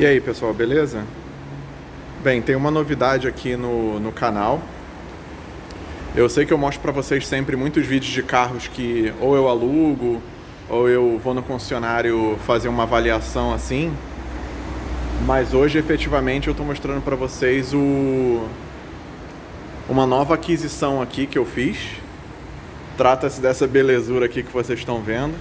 E aí, pessoal, beleza? Bem, tem uma novidade aqui no canal. Eu sei que eu mostro pra vocês sempre muitos vídeos de carros que ou eu alugo ou eu vou no concessionário fazer uma avaliação assim. Mas hoje, efetivamente, eu tô mostrando pra vocês uma nova aquisição aqui que eu fiz. Trata-se dessa belezura aqui que vocês estão vendo.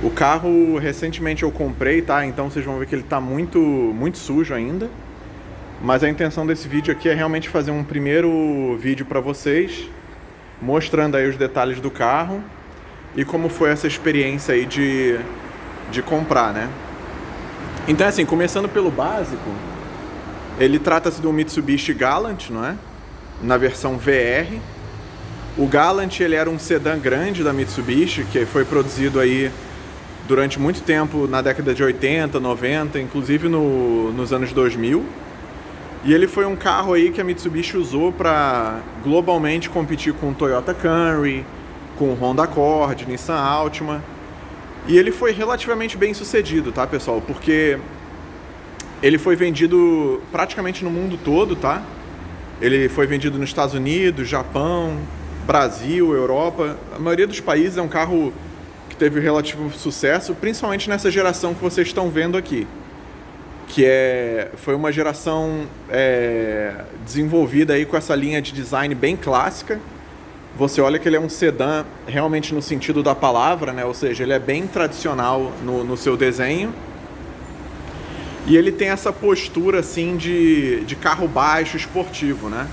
O carro, recentemente eu comprei, tá? Então vocês vão ver que ele tá muito sujo ainda. Mas a intenção desse vídeo aqui é realmente fazer um primeiro vídeo para vocês, mostrando aí os detalhes do carro e como foi essa experiência aí de comprar, né? Então, assim, começando pelo básico, ele trata-se de um Mitsubishi Galant, não é? Na versão VR. O Galant, ele era um sedã grande da Mitsubishi, que foi produzido aí durante muito tempo, na década de 80, 90, inclusive nos anos 2000. E ele foi um carro aí que a Mitsubishi usou para globalmente competir com o Toyota Camry, com o Honda Accord, Nissan Altima. E ele foi relativamente bem sucedido, tá, pessoal? Porque ele foi vendido praticamente no mundo todo, tá? Ele foi vendido nos Estados Unidos, Japão, Brasil, Europa. A maioria dos países é um carro que teve relativo sucesso, principalmente nessa geração que vocês estão vendo aqui, que foi uma geração desenvolvida aí com essa linha de design bem clássica. Você olha que ele é um sedã realmente no sentido da palavra, né? Ou seja, ele é bem tradicional no seu desenho. E ele tem essa postura assim de carro baixo, esportivo, né?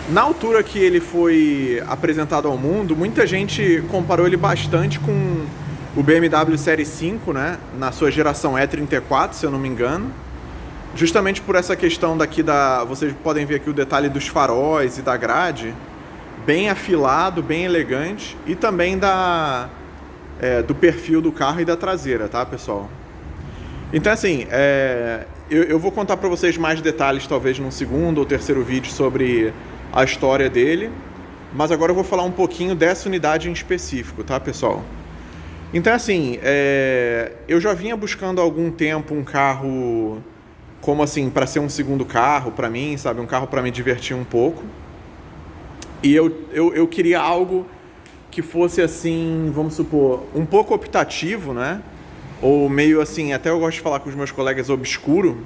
Na altura que ele foi apresentado ao mundo, muita gente comparou ele bastante com o BMW Série 5, né? Na sua geração E34, se eu não me engano. Justamente por essa questão daqui vocês podem ver aqui o detalhe dos faróis e da grade, bem afilado, bem elegante, e também do perfil do carro e da traseira, tá, pessoal? Então, assim, eu vou contar para vocês mais detalhes, talvez num segundo ou terceiro vídeo, sobre a história dele, mas agora eu vou falar um pouquinho dessa unidade em específico, tá, pessoal? Então, assim, eu já vinha buscando há algum tempo um carro, como assim, para ser um segundo carro para mim, sabe? Um carro para me divertir um pouco. E eu queria algo que fosse, assim, vamos supor, um pouco optativo, né? Ou meio assim, até eu gosto de falar com os meus colegas, obscuro,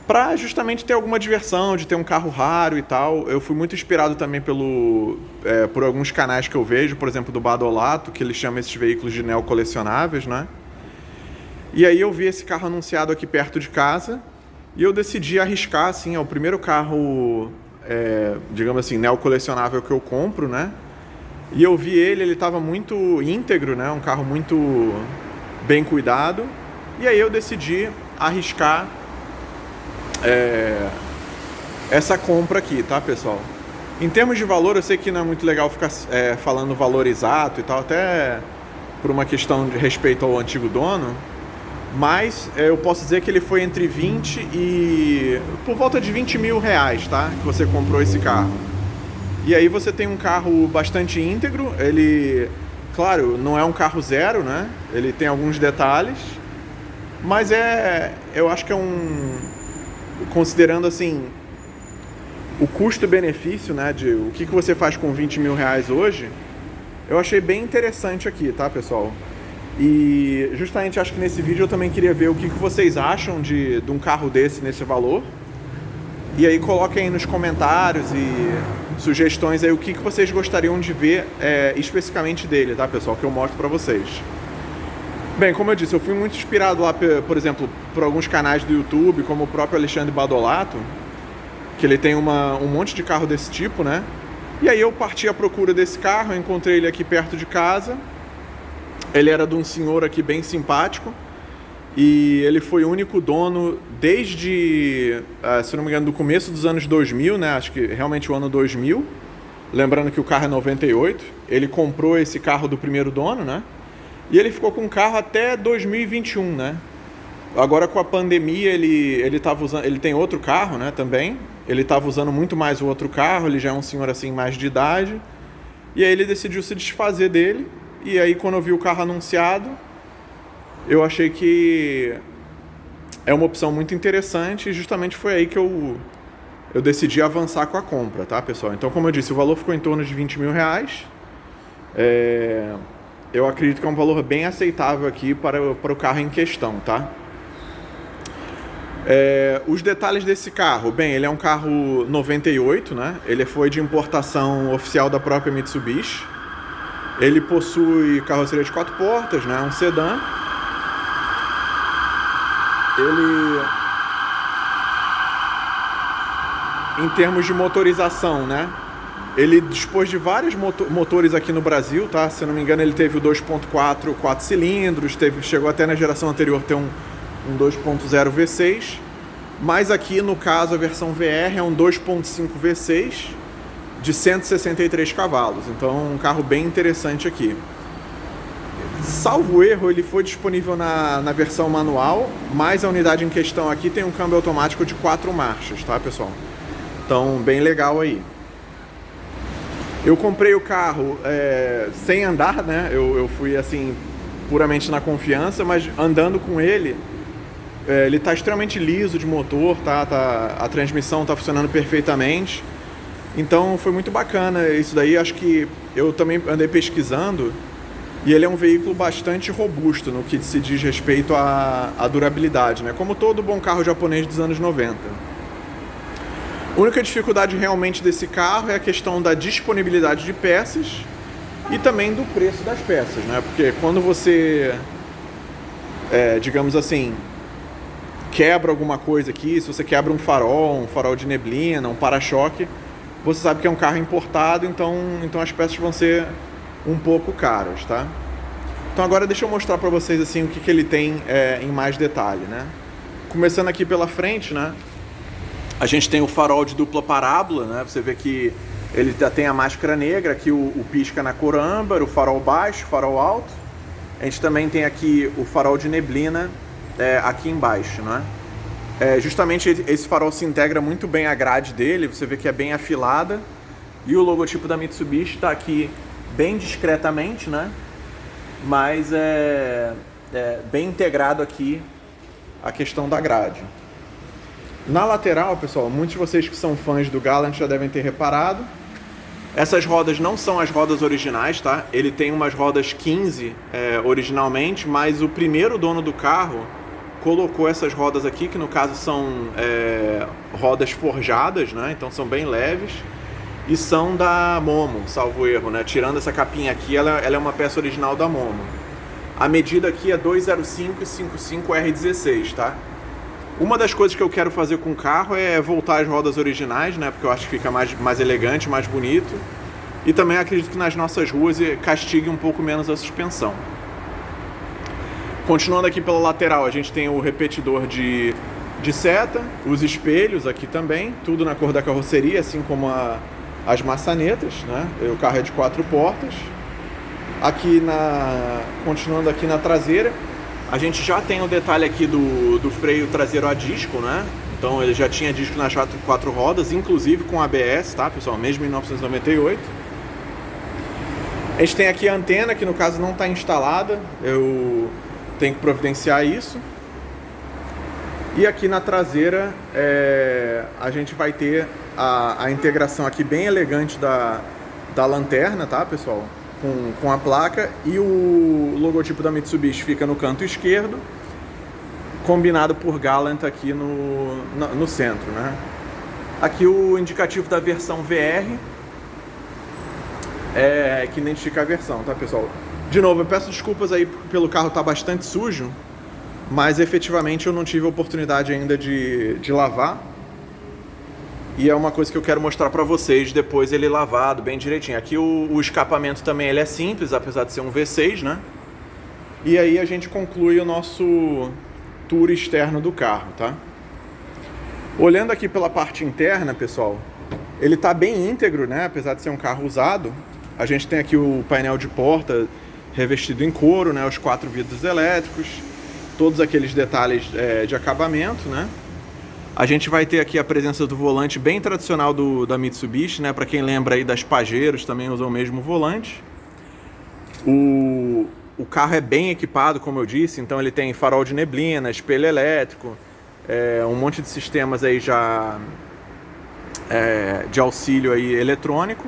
para justamente ter alguma diversão, de ter um carro raro e tal. Eu fui muito inspirado também por alguns canais que eu vejo, por exemplo, do Badolato, que ele chama esses veículos de neocolecionáveis, né? E aí eu vi esse carro anunciado aqui perto de casa e eu decidi arriscar, assim, é o primeiro carro, digamos assim, neocolecionável que eu compro, né? E eu vi ele estava muito íntegro, né? Um carro muito bem cuidado. E aí eu decidi arriscar essa compra aqui, tá, pessoal? Em termos de valor, eu sei que não é muito legal ficar falando valor exato e tal, até por uma questão de respeito ao antigo dono, mas eu posso dizer que ele foi entre 20 e por volta de 20 mil reais, tá? Que você comprou esse carro. E aí você tem um carro bastante íntegro, ele, claro, não é um carro zero, né? Ele tem alguns detalhes, mas eu acho que considerando assim o custo-benefício, né, de o que você faz com 20 mil reais hoje, eu achei bem interessante aqui, tá, pessoal? E justamente acho que nesse vídeo eu também queria ver o que vocês acham de um carro nesse valor. E aí coloquem aí nos comentários e sugestões aí o que vocês gostariam de ver especificamente dele, tá, pessoal? Que eu mostro pra vocês. Bem, como eu disse, eu fui muito inspirado lá, por exemplo, por alguns canais do YouTube, como o próprio Alexandre Badolato, que ele tem um monte de carro desse tipo, né? E aí eu parti à procura desse carro, encontrei ele aqui perto de casa. Ele era de um senhor aqui bem simpático e ele foi o único dono desde, se não me engano, do começo dos anos 2000, né? Acho que realmente o ano 2000. Lembrando que o carro é 98. Ele comprou esse carro do primeiro dono, né? E ele ficou com o carro até 2021, né? Agora com a pandemia ele tem outro carro, né, também. Ele estava usando muito mais o outro carro, ele já é um senhor assim mais de idade. E aí ele decidiu se desfazer dele. E aí quando eu vi o carro anunciado, eu achei que é uma opção muito interessante e justamente foi aí que eu decidi avançar com a compra, tá, pessoal? Então, como eu disse, o valor ficou em torno de R$20.000. Eu acredito que é um valor bem aceitável aqui para o carro em questão, tá? Os detalhes desse carro, bem, ele é um carro 98, né? Ele foi de importação oficial da própria Mitsubishi. Ele possui carroceria de 4 portas, né? Um sedã. Em termos de motorização, né? Ele dispôs de vários motores aqui no Brasil, tá? Se eu não me engano, ele teve o 2.4, 4 cilindros, chegou até na geração anterior ter um 2.0 V6, mas aqui no caso a versão VR é um 2.5 V6 de 163 cavalos, então um carro bem interessante aqui. Salvo erro, ele foi disponível na versão manual, mas a unidade em questão aqui tem um câmbio automático de 4 marchas, tá, pessoal? Então, bem legal aí. Eu comprei o carro sem andar, né? Eu fui assim, puramente na confiança, mas andando com ele, ele está extremamente liso de motor, tá? A transmissão está funcionando perfeitamente. Então foi muito bacana isso daí. Acho que eu também andei pesquisando e ele é um veículo bastante robusto no que se diz respeito à durabilidade, né? Como todo bom carro japonês dos anos 90. A única dificuldade realmente desse carro é a questão da disponibilidade de peças e também do preço das peças, né? Porque quando você, digamos assim, quebra alguma coisa aqui, se você quebra um farol de neblina, um para-choque, você sabe que é um carro importado, então as peças vão ser um pouco caras, tá? Então agora deixa eu mostrar para vocês assim o que ele tem em mais detalhe, né? Começando aqui pela frente, né? A gente tem o farol de dupla parábola, né? Você vê que ele já tem a máscara negra, aqui o pisca na cor âmbar, o farol baixo, o farol alto. A gente também tem aqui o farol de neblina aqui embaixo, né? Justamente esse farol se integra muito bem à grade dele, você vê que é bem afilada. E o logotipo da Mitsubishi está aqui bem discretamente, né? Mas bem integrado aqui a questão da grade. Na lateral, pessoal, muitos de vocês que são fãs do Galant já devem ter reparado. Essas rodas não são as rodas originais, tá? Ele tem umas rodas 15 originalmente, mas o primeiro dono do carro colocou essas rodas aqui, que no caso são rodas forjadas, né? Então são bem leves. E são da Momo, salvo erro, né? Tirando essa capinha aqui, ela é uma peça original da Momo. A medida aqui é 205 e 55 R16, tá? Uma das coisas que eu quero fazer com o carro é voltar às rodas originais, né? Porque eu acho que fica mais elegante, mais bonito. E também acredito que nas nossas ruas castigue um pouco menos a suspensão. Continuando aqui pela lateral, a gente tem o repetidor de seta, os espelhos aqui também, tudo na cor da carroceria, assim como as maçanetas, né? O carro é de 4 portas. Continuando aqui na traseira, a gente já tem o detalhe aqui do freio traseiro a disco, né? Então ele já tinha disco nas 4 rodas, inclusive com ABS, tá, pessoal? Mesmo em 1998. A gente tem aqui a antena, que no caso não está instalada, eu tenho que providenciar isso. E aqui na traseira a gente vai ter a integração aqui bem elegante da lanterna, tá, pessoal? Com a placa, e o logotipo da Mitsubishi fica no canto esquerdo, combinado por Galant aqui no centro, né? Aqui o indicativo da versão VR, que identifica a versão, tá, pessoal? De novo, eu peço desculpas aí pelo carro estar bastante sujo, mas efetivamente eu não tive a oportunidade ainda de lavar. E é uma coisa que eu quero mostrar para vocês depois ele lavado bem direitinho. Aqui o escapamento também ele é simples, apesar de ser um V6, né? E aí a gente conclui o nosso tour externo do carro, tá? Olhando aqui pela parte interna, pessoal, ele tá bem íntegro, né? Apesar de ser um carro usado. A gente tem aqui o painel de porta revestido em couro, né? Os 4 vidros elétricos, todos aqueles detalhes de acabamento, né? A gente vai ter aqui a presença do volante bem tradicional da Mitsubishi, né? Para quem lembra aí das Pajeros, também usam o mesmo volante. O carro é bem equipado, como eu disse, então ele tem farol de neblina, espelho elétrico, um monte de sistemas aí já de auxílio aí eletrônico.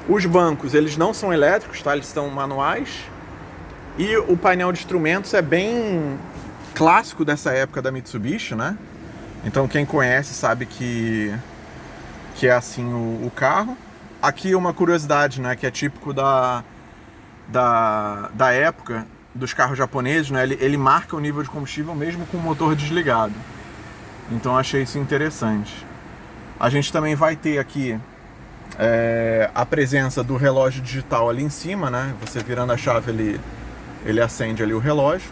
Os bancos, eles não são elétricos, tá? Eles são manuais. E o painel de instrumentos é bem clássico dessa época da Mitsubishi, né? Então quem conhece sabe que é assim o carro. Aqui uma curiosidade, né? Que é típico da época dos carros japoneses, né? Ele marca o nível de combustível mesmo com o motor desligado. Então achei isso interessante. A gente também vai ter aqui a presença do relógio digital ali em cima, né? Você virando a chave, ele acende ali o relógio.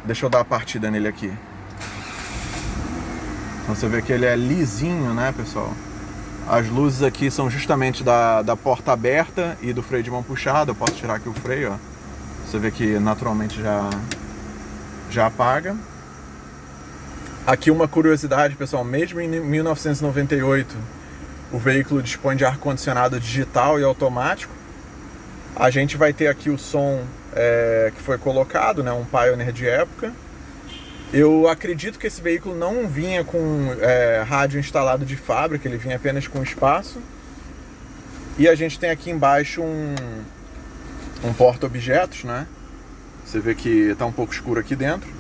Deixa eu dar a partida nele aqui. Então você vê que ele é lisinho, né, pessoal? As luzes aqui são justamente da porta aberta e do freio de mão puxado. Eu posso tirar aqui o freio, ó. Você vê que naturalmente já apaga. Aqui uma curiosidade, pessoal, mesmo em 1998 o veículo dispõe de ar-condicionado digital e automático. A gente vai ter aqui o som que foi colocado, né, um Pioneer de época. Eu acredito que esse veículo não vinha com rádio instalado de fábrica, ele vinha apenas com espaço. E a gente tem aqui embaixo um porta-objetos, né? Você vê que está um pouco escuro aqui dentro.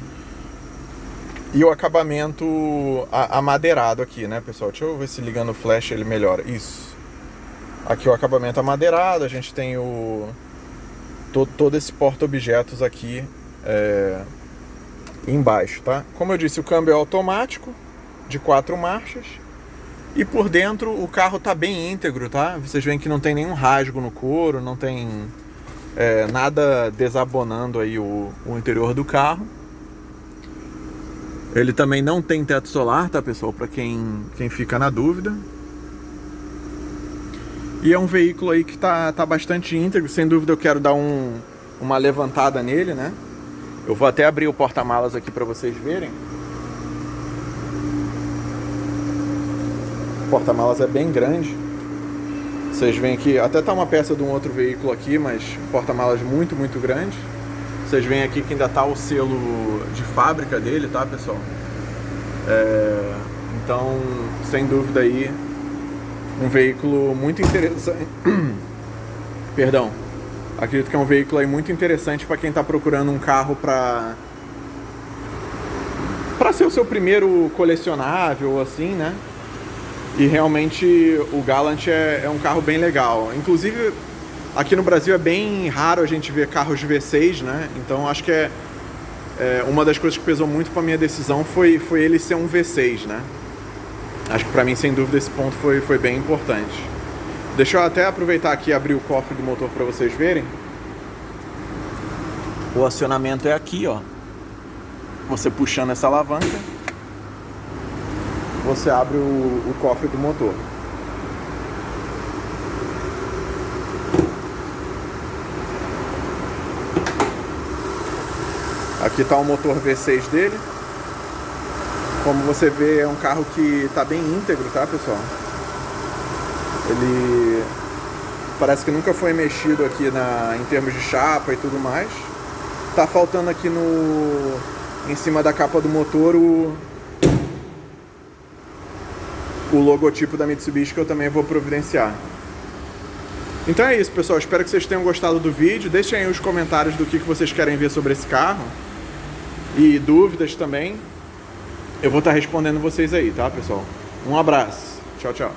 E o acabamento amadeirado aqui, né, pessoal? Deixa eu ver se ligando o flash ele melhora. Isso. Aqui o acabamento amadeirado, a gente tem todo esse porta-objetos aqui embaixo, tá? Como eu disse, o câmbio é automático, de 4 marchas. E por dentro o carro tá bem íntegro, tá? Vocês veem que não tem nenhum rasgo no couro, não tem nada desabonando aí o interior do carro. Ele também não tem teto solar, tá, pessoal? Para quem fica na dúvida. E é um veículo aí que tá bastante íntegro. Sem dúvida eu quero dar uma levantada nele, né? Eu vou até abrir o porta-malas aqui para vocês verem. O porta-malas é bem grande. Vocês veem que até tá uma peça de um outro veículo aqui, mas porta-malas muito, muito grande. Vocês veem aqui que ainda tá o selo de fábrica dele, tá, pessoal? Então, sem dúvida aí, um veículo muito interessante. Perdão. Acredito que é um veículo aí muito interessante para quem tá procurando um carro para ser o seu primeiro colecionável, assim, né? E realmente o Galant é um carro bem legal. Inclusive, aqui no Brasil é bem raro a gente ver carros de V6, né? Então acho que uma das coisas que pesou muito para minha decisão foi ele ser um V6, né? Acho que para mim, sem dúvida, esse ponto foi bem importante. Deixa eu até aproveitar aqui e abrir o cofre do motor para vocês verem. O acionamento é aqui, ó. Você puxando essa alavanca, você abre o cofre do motor. Aqui está o motor V6 dele. Como você vê, é um carro que está bem íntegro, tá, pessoal? Ele parece que nunca foi mexido aqui em termos de chapa e tudo mais. Tá faltando aqui em cima da capa do motor o logotipo da Mitsubishi, que eu também vou providenciar. Então é isso, pessoal. Espero que vocês tenham gostado do vídeo. Deixem aí os comentários do que vocês querem ver sobre esse carro. E dúvidas também. Eu vou estar respondendo vocês aí, tá, pessoal? Um abraço. Tchau, tchau.